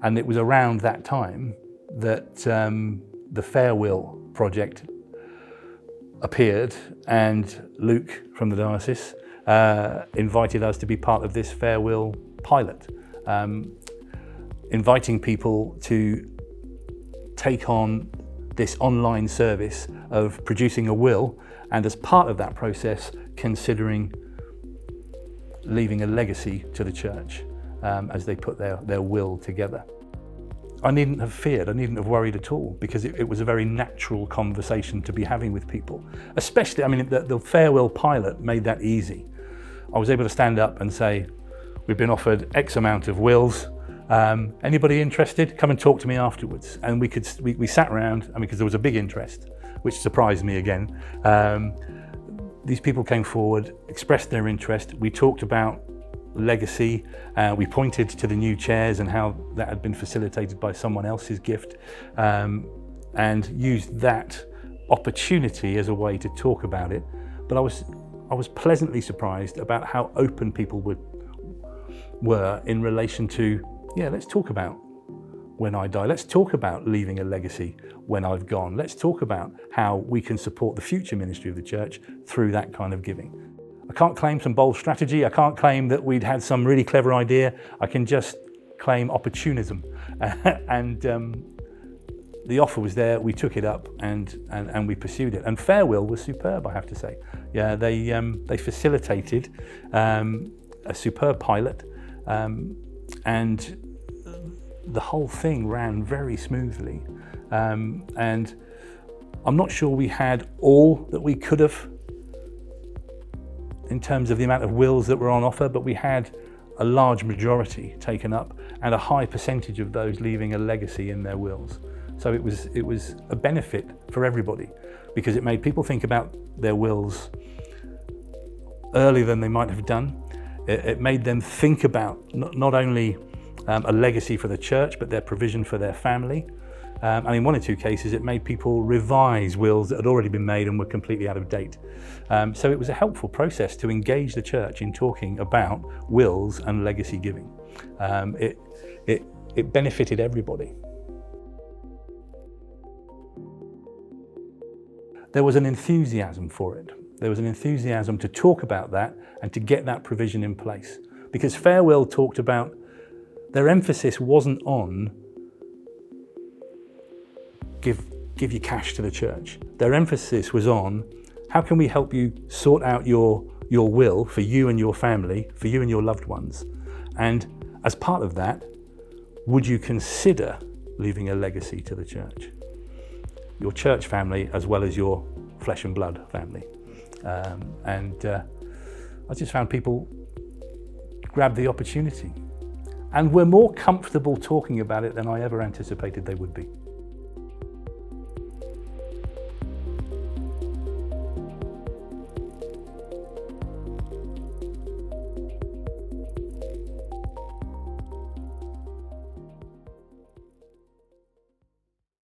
And it was around that time that the Farewill project appeared, and Luke from the diocese invited us to be part of this Farewill pilot, inviting people to take on this online service of producing a will, and as part of that process considering leaving a legacy to the church as they put their will together. I needn't have feared, I needn't have worried at all, because it was a very natural conversation to be having with people. Especially, I mean, the Farewill pilot made that easy. I was able to stand up and say, we've been offered X amount of wills. Anybody interested? Come and talk to me afterwards. And we sat around, because there was a big interest, which surprised me again. These people came forward, expressed their interest. We talked about legacy. We pointed to the new chairs and how that had been facilitated by someone else's gift, and used that opportunity as a way to talk about it. But I was pleasantly surprised about how open people were in relation to, yeah, let's talk about when I die. Let's talk about leaving a legacy when I've gone. Let's talk about how we can support the future ministry of the church through that kind of giving. I can't claim some bold strategy. I can't claim that we'd had some really clever idea. I can just claim opportunism. And the offer was there. We took it up and we pursued it. And Farewill was superb, I have to say. Yeah, they facilitated a superb pilot, and the whole thing ran very smoothly. And I'm not sure we had all that we could have in terms of the amount of wills that were on offer, but we had a large majority taken up, and a high percentage of those leaving a legacy in their wills. So it was a benefit for everybody, because it made people think about their wills earlier than they might have done. It made them think about not only a legacy for the church, but their provision for their family. And in one or two cases, it made people revise wills that had already been made and were completely out of date. So it was a helpful process to engage the church in talking about wills and legacy giving. It benefited everybody. There was an enthusiasm for it. There was an enthusiasm to talk about that and to get that provision in place. Because Farewill talked about, their emphasis wasn't on give your cash to the church. Their emphasis was on, how can we help you sort out your will for you and your family, for you and your loved ones? And as part of that, would you consider leaving a legacy to the church? Your church family as well as your flesh and blood family. I just found people grab the opportunity and were more comfortable talking about it than I ever anticipated they would be.